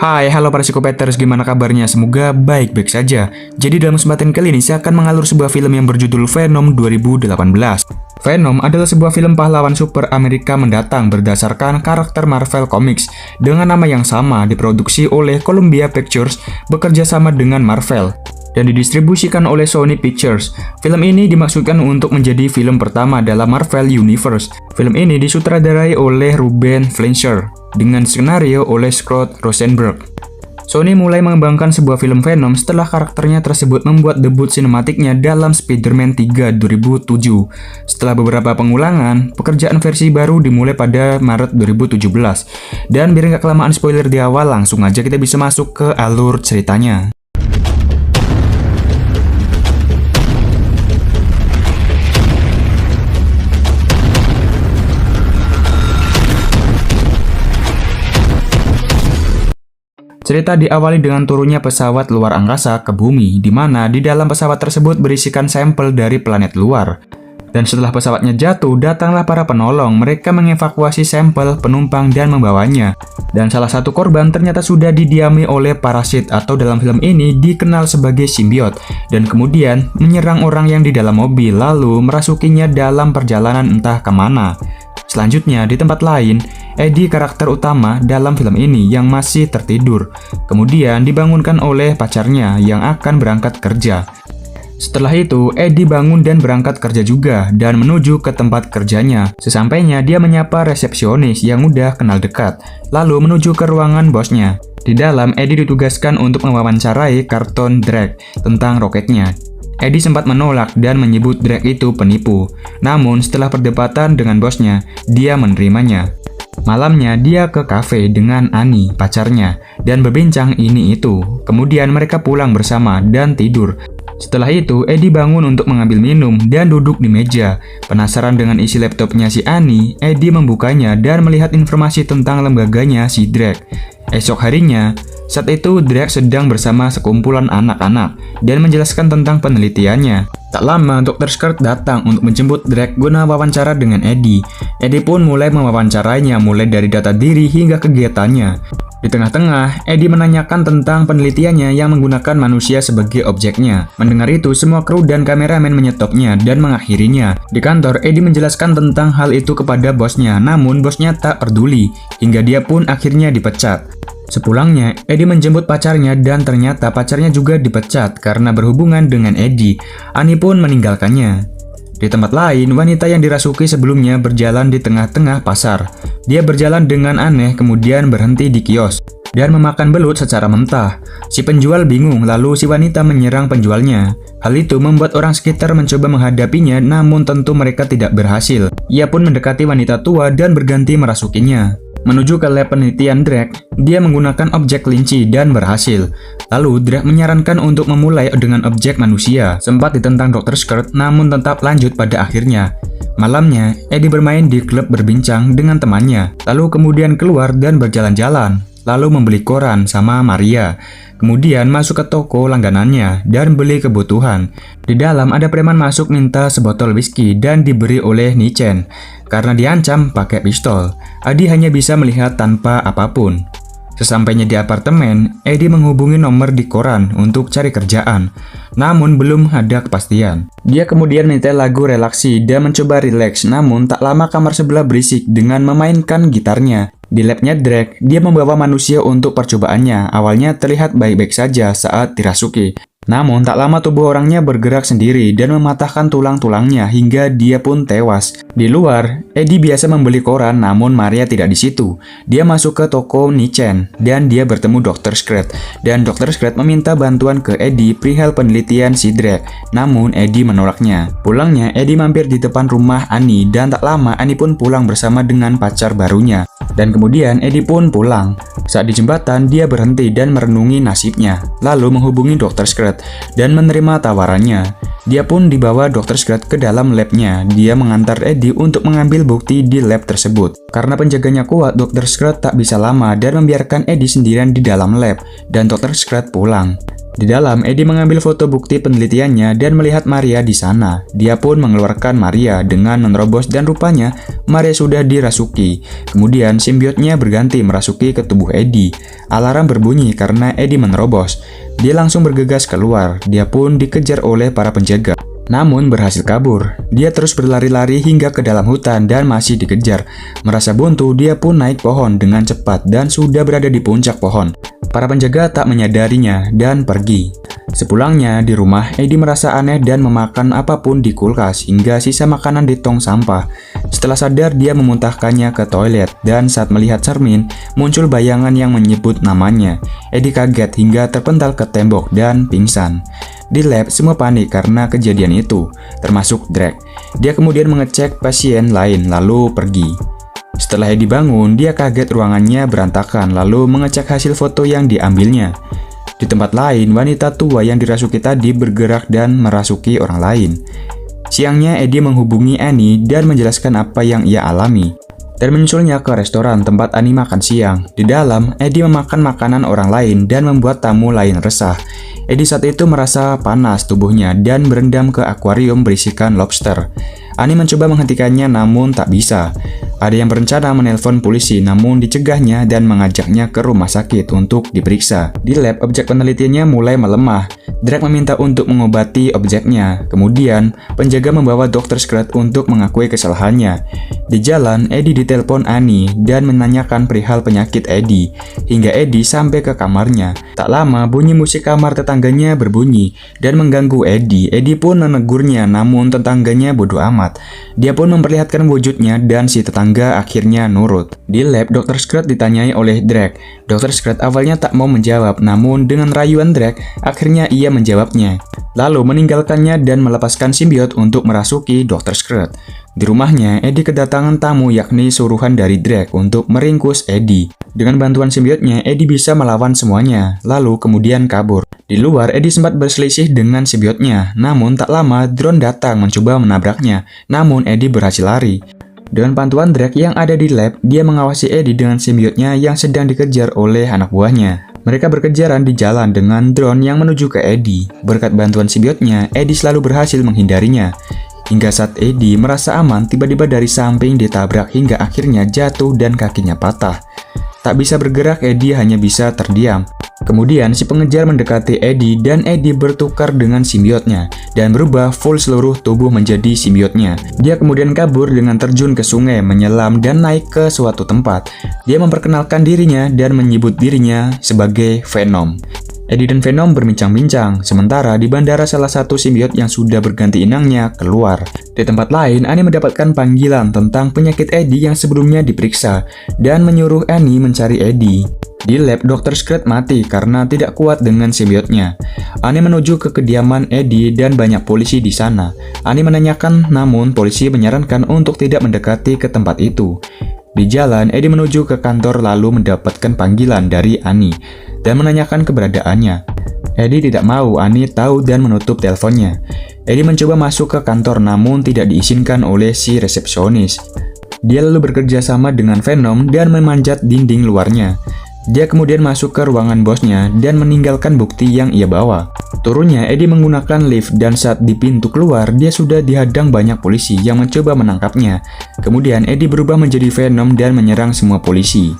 Hai, halo para psikopaters, gimana kabarnya? Semoga baik-baik saja. Jadi dalam kesempatan kali ini saya akan mengalur sebuah film yang berjudul Venom 2018. Venom adalah sebuah film pahlawan super Amerika mendatang berdasarkan karakter Marvel Comics dengan nama yang sama, diproduksi oleh Columbia Pictures bekerja sama dengan Marvel dan didistribusikan oleh Sony Pictures. Film ini dimaksudkan untuk menjadi film pertama dalam Marvel Universe. Film ini disutradarai oleh Ruben Fleischer dengan skenario oleh Scott Rosenberg. Sony mulai mengembangkan sebuah film Venom setelah karakternya tersebut membuat debut sinematiknya dalam Spider-Man 3 2007. Setelah beberapa pengulangan, pekerjaan versi baru dimulai pada Maret 2017. Dan biar nggak kelamaan spoiler di awal, langsung aja kita bisa masuk ke alur ceritanya. Cerita diawali dengan turunnya pesawat luar angkasa ke bumi, di mana di dalam pesawat tersebut berisikan sampel dari planet luar. Dan setelah pesawatnya jatuh, datanglah para penolong. Mereka mengevakuasi sampel penumpang dan membawanya. Dan salah satu korban ternyata sudah didiami oleh parasit atau dalam film ini dikenal sebagai simbiot. Dan kemudian menyerang orang yang di dalam mobil, lalu merasukinya dalam perjalanan entah kemana. Selanjutnya, di tempat lain, Eddie karakter utama dalam film ini yang masih tertidur, kemudian dibangunkan oleh pacarnya yang akan berangkat kerja. Setelah itu, Eddie bangun dan berangkat kerja juga dan menuju ke tempat kerjanya. Sesampainya, dia menyapa resepsionis yang udah kenal dekat, lalu menuju ke ruangan bosnya. Di dalam, Eddie ditugaskan untuk mewawancarai Carlton Drake tentang roketnya. Eddie sempat menolak dan menyebut Drake itu penipu. Namun setelah perdebatan dengan bosnya, dia menerimanya. Malamnya dia ke kafe dengan Annie, pacarnya, dan berbincang ini itu. Kemudian mereka pulang bersama dan tidur. Setelah itu, Eddie bangun untuk mengambil minum dan duduk di meja. Penasaran dengan isi laptopnya si Annie, Eddie membukanya dan melihat informasi tentang lembaganya si Drake. Esok harinya, saat itu Drake sedang bersama sekumpulan anak-anak dan menjelaskan tentang penelitiannya. Tak lama, Dr. Scott datang untuk menjemput Drake guna wawancara dengan Eddie. Eddie pun mulai mewawancarainya mulai dari data diri hingga kegiatannya. Di tengah-tengah, Eddie menanyakan tentang penelitiannya yang menggunakan manusia sebagai objeknya. Mendengar itu, semua kru dan kameramen menyetopnya dan mengakhirinya. Di kantor, Eddie menjelaskan tentang hal itu kepada bosnya, namun bosnya tak peduli, hingga dia pun akhirnya dipecat. Sepulangnya, Eddie menjemput pacarnya dan ternyata pacarnya juga dipecat karena berhubungan dengan Eddie. Annie pun meninggalkannya. Di tempat lain, wanita yang dirasuki sebelumnya berjalan di tengah-tengah pasar. Dia berjalan dengan aneh kemudian berhenti di kios dan memakan belut secara mentah. Si penjual bingung, lalu si wanita menyerang penjualnya. Hal itu membuat orang sekitar mencoba menghadapinya, namun tentu mereka tidak berhasil. Ia pun mendekati wanita tua dan berganti merasukinya. Menuju ke lab penelitian Drake, dia menggunakan objek kelinci dan berhasil. Lalu Drake menyarankan untuk memulai dengan objek manusia. Sempat ditentang Dr. Scott, namun tetap lanjut pada akhirnya. Malamnya, Eddie bermain di klub berbincang dengan temannya, lalu kemudian keluar dan berjalan-jalan, lalu membeli koran sama Maria. Kemudian masuk ke toko langganannya dan beli kebutuhan. Di dalam ada preman masuk minta sebotol whisky dan diberi oleh Nichen. Karena diancam pakai pistol, Eddie hanya bisa melihat tanpa apapun. Sesampainya di apartemen, Eddie menghubungi nomor di koran untuk cari kerjaan. Namun belum ada kepastian. Dia kemudian menyetel lagu relaksi dan mencoba rileks, namun tak lama kamar sebelah berisik dengan memainkan gitarnya. Di labnya Drake, dia membawa manusia untuk percobaannya. Awalnya terlihat baik-baik saja saat dirasuki. Namun tak lama tubuh orangnya bergerak sendiri dan mematahkan tulang-tulangnya hingga dia pun tewas. Di luar, Eddie biasa membeli koran, namun Maria tidak di situ. Dia masuk ke toko Nichen dan dia bertemu Dr. Scott. Dan Dr. Scott meminta bantuan ke Eddie perihal penelitian si Drake. Namun Eddie menolaknya. Pulangnya, Eddie mampir di depan rumah Annie dan tak lama Annie pun pulang bersama dengan pacar barunya. Dan kemudian Eddie pun pulang. Saat di jembatan, dia berhenti dan merenungi nasibnya. Lalu menghubungi Dr. Scott dan menerima tawarannya. Dia pun dibawa Dr. Scott ke dalam labnya. Dia mengantar Eddie untuk mengambil bukti di lab tersebut. Karena penjaganya kuat, Dr. Scott tak bisa lama dan membiarkan Eddie sendirian di dalam lab. Dan Dr. Scott pulang. Di dalam, Eddie mengambil foto bukti penelitiannya dan melihat Maria di sana. Dia pun mengeluarkan Maria dengan menerobos dan rupanya Maria sudah dirasuki. Kemudian simbiotnya berganti merasuki ke tubuh Eddie. Alarm berbunyi karena Eddie menerobos. Dia langsung bergegas keluar. Dia pun dikejar oleh para penjaga, namun berhasil kabur. Dia terus berlari-lari hingga ke dalam hutan dan masih dikejar. Merasa buntu, dia pun naik pohon dengan cepat dan sudah berada di puncak pohon. Para penjaga tak menyadarinya dan pergi. Sepulangnya di rumah, Eddie merasa aneh dan memakan apapun di kulkas hingga sisa makanan di tong sampah. Setelah sadar, dia memuntahkannya ke toilet dan saat melihat cermin, muncul bayangan yang menyebut namanya. Eddie kaget hingga terpental ke tembok dan pingsan. Di lab, semua panik karena kejadian itu, termasuk Drake. Dia kemudian mengecek pasien lain lalu pergi. Setelah Eddie bangun, dia kaget ruangannya berantakan lalu mengecek hasil foto yang diambilnya. Di tempat lain, wanita tua yang dirasuki tadi bergerak dan merasuki orang lain. Siangnya, Eddie menghubungi Annie dan menjelaskan apa yang ia alami dan menyusulnya ke restoran tempat Annie makan siang. Di dalam, Eddie memakan makanan orang lain dan membuat tamu lain resah. Eddie saat itu merasa panas tubuhnya dan berendam ke akuarium berisikan lobster. Annie mencoba menghentikannya namun tak bisa. Ada yang berencana menelpon polisi namun dicegahnya dan mengajaknya ke rumah sakit untuk diperiksa. Di lab, objek penelitiannya mulai melemah. Drake meminta untuk mengobati objeknya. Kemudian, penjaga membawa Dr. Scrat untuk mengakui kesalahannya. Di jalan, Eddie ditelepon Annie dan menanyakan perihal penyakit Eddie. Hingga Eddie sampai ke kamarnya. Tak lama, bunyi musik kamar tetangganya berbunyi dan mengganggu Eddie. Eddie pun menegurnya namun tetangganya bodoh amat. Dia pun memperlihatkan wujudnya dan si tetangga akhirnya nurut. Di lab, Dr. Scrat ditanyai oleh Drake. Dr. Scrat awalnya tak mau menjawab, namun dengan rayuan Drake, akhirnya ia menjawabnya. Lalu meninggalkannya dan melepaskan simbiot untuk merasuki Dr. Scrat. Di rumahnya, Eddie kedatangan tamu yakni suruhan dari Drake untuk meringkus Eddie. Dengan bantuan simbiotnya, Eddie bisa melawan semuanya, lalu kemudian kabur. Di luar, Eddie sempat berselisih dengan simbiotnya, namun tak lama drone datang mencoba menabraknya, namun Eddie berhasil lari. Dengan bantuan Drake yang ada di lab, dia mengawasi Eddie dengan simbiotnya yang sedang dikejar oleh anak buahnya. Mereka berkejaran di jalan dengan drone yang menuju ke Eddie. Berkat bantuan simbiotnya, Eddie selalu berhasil menghindarinya. Hingga saat Eddie merasa aman, tiba-tiba dari samping ditabrak hingga akhirnya jatuh dan kakinya patah. Tak bisa bergerak, Eddie hanya bisa terdiam. Kemudian si pengejar mendekati Eddie dan Eddie bertukar dengan simbiotnya dan berubah full seluruh tubuh menjadi simbiotnya. Dia kemudian kabur dengan terjun ke sungai, menyelam dan naik ke suatu tempat. Dia memperkenalkan dirinya dan menyebut dirinya sebagai Venom. Eddie dan Venom berbincang-bincang, sementara di bandara salah satu simbiot yang sudah berganti inangnya keluar. Di tempat lain, Annie mendapatkan panggilan tentang penyakit Eddie yang sebelumnya diperiksa dan menyuruh Annie mencari Eddie. Di lab, Dr. Scrat mati karena tidak kuat dengan simbiotnya. Annie menuju ke kediaman Eddie dan banyak polisi di sana. Annie menanyakan, namun polisi menyarankan untuk tidak mendekati ke tempat itu. Di jalan, Eddie menuju ke kantor lalu mendapatkan panggilan dari Annie dan menanyakan keberadaannya. Eddie tidak mau Annie tahu dan menutup teleponnya. Eddie mencoba masuk ke kantor namun tidak diizinkan oleh si resepsionis. Dia lalu bekerja sama dengan Venom dan memanjat dinding luarnya. Dia kemudian masuk ke ruangan bosnya dan meninggalkan bukti yang ia bawa. Turunnya, Eddie menggunakan lift dan saat di pintu keluar, dia sudah dihadang banyak polisi yang mencoba menangkapnya. Kemudian, Eddie berubah menjadi Venom dan menyerang semua polisi.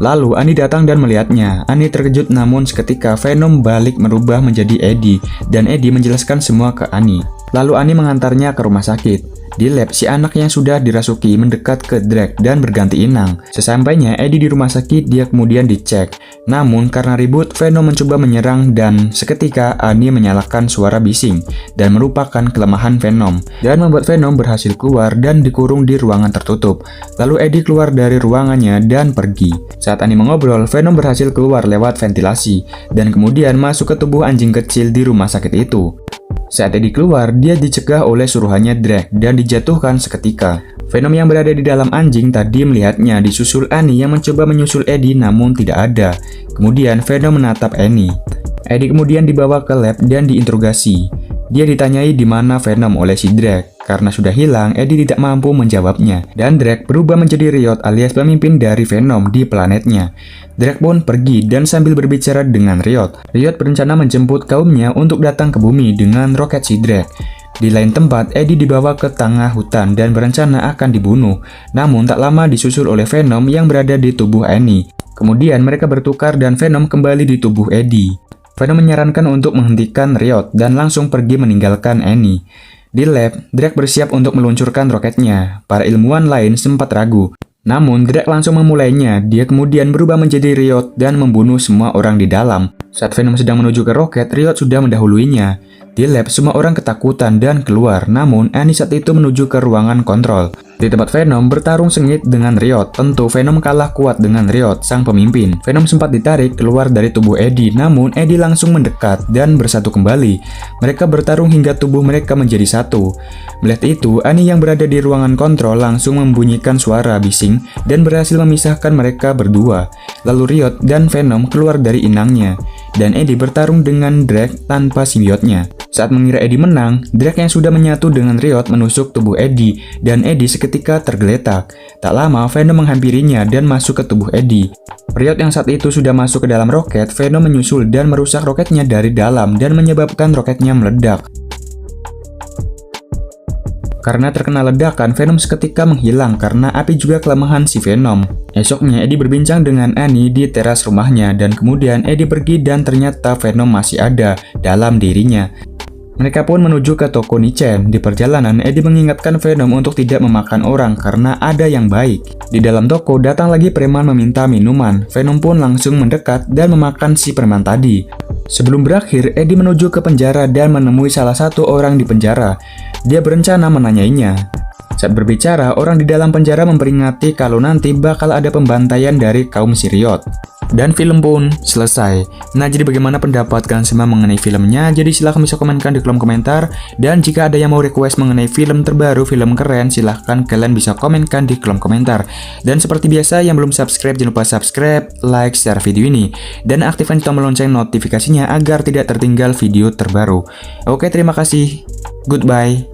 Lalu, Annie datang dan melihatnya. Annie terkejut namun seketika Venom balik merubah menjadi Eddie dan Eddie menjelaskan semua ke Annie. Lalu Annie mengantarnya ke rumah sakit. Di lab, si anak yang sudah dirasuki mendekat ke Drake dan berganti inang. Sesampainya Eddie di rumah sakit, dia kemudian dicek. Namun karena ribut, Venom mencoba menyerang dan seketika Annie menyalakan suara bising dan merupakan kelemahan Venom dan membuat Venom berhasil keluar dan dikurung di ruangan tertutup. Lalu Eddie keluar dari ruangannya dan pergi. Saat Annie mengobrol, Venom berhasil keluar lewat ventilasi dan kemudian masuk ke tubuh anjing kecil di rumah sakit itu. Saat Eddie keluar, dia dicegah oleh suruhannya Drake dan dijatuhkan seketika. Venom yang berada di dalam anjing tadi melihatnya disusul Annie yang mencoba menyusul Eddie namun tidak ada. Kemudian Venom menatap Annie. Eddie kemudian dibawa ke lab dan diinterogasi. Dia ditanyai di mana Venom oleh si Drake. Karena sudah hilang, Eddie tidak mampu menjawabnya. Dan Drake berubah menjadi Riot alias pemimpin dari Venom di planetnya. Drake pun pergi dan sambil berbicara dengan Riot berencana menjemput kaumnya untuk datang ke bumi dengan roket si Drake. Di lain tempat, Eddie dibawa ke tengah hutan dan berencana akan dibunuh. Namun tak lama disusul oleh Venom yang berada di tubuh Annie. Kemudian mereka bertukar dan Venom kembali di tubuh Eddie. Venom menyarankan untuk menghentikan Riot dan langsung pergi meninggalkan Annie. Di lab, Drake bersiap untuk meluncurkan roketnya. Para ilmuwan lain sempat ragu. Namun, Drake langsung memulainya. Dia kemudian berubah menjadi Riot dan membunuh semua orang di dalam. Saat Venom sedang menuju ke roket, Riot sudah mendahuluinya. Di lab, semua orang ketakutan dan keluar. Namun, Annie saat itu menuju ke ruangan kontrol. Di tempat Venom bertarung sengit dengan Riot. Tentu Venom kalah kuat dengan Riot, sang pemimpin. Venom sempat ditarik keluar dari tubuh Eddie, namun Eddie langsung mendekat dan bersatu kembali. Mereka bertarung hingga tubuh mereka menjadi satu. Melihat itu, Annie yang berada di ruangan kontrol langsung membunyikan suara bising dan berhasil memisahkan mereka berdua. Lalu Riot dan Venom keluar dari inangnya, dan Eddie bertarung dengan Drake tanpa simbiotnya. Saat mengira Eddie menang, Drake yang sudah menyatu dengan Riot menusuk tubuh Eddie, dan Eddie seketika tergeletak. Tak lama, Venom menghampirinya dan masuk ke tubuh Eddie. Riot yang saat itu sudah masuk ke dalam roket, Venom menyusul dan merusak roketnya dari dalam dan menyebabkan roketnya meledak. Karena terkena ledakan, Venom seketika menghilang karena api juga kelemahan si Venom. Esoknya, Eddie berbincang dengan Annie di teras rumahnya, dan kemudian Eddie pergi dan ternyata Venom masih ada dalam dirinya. Mereka pun menuju ke toko Nichen. Di perjalanan, Eddie mengingatkan Venom untuk tidak memakan orang karena ada yang baik. Di dalam toko, datang lagi preman meminta minuman. Venom pun langsung mendekat dan memakan si preman tadi. Sebelum berakhir, Eddie menuju ke penjara dan menemui salah satu orang di penjara. Dia berencana menanyainya. Saat berbicara, orang di dalam penjara memperingati kalau nanti bakal ada pembantaian dari kaum si Riot. Dan film pun selesai. Nah, jadi bagaimana pendapat kalian semua mengenai filmnya? Jadi silahkan bisa komenkan di kolom komentar. Dan jika ada yang mau request mengenai film terbaru, film keren, silahkan kalian bisa komenkan di kolom komentar. Dan seperti biasa, yang belum subscribe, jangan lupa subscribe, like, share video ini. Dan aktifkan tombol lonceng notifikasinya agar tidak tertinggal video terbaru. Oke, terima kasih. Goodbye.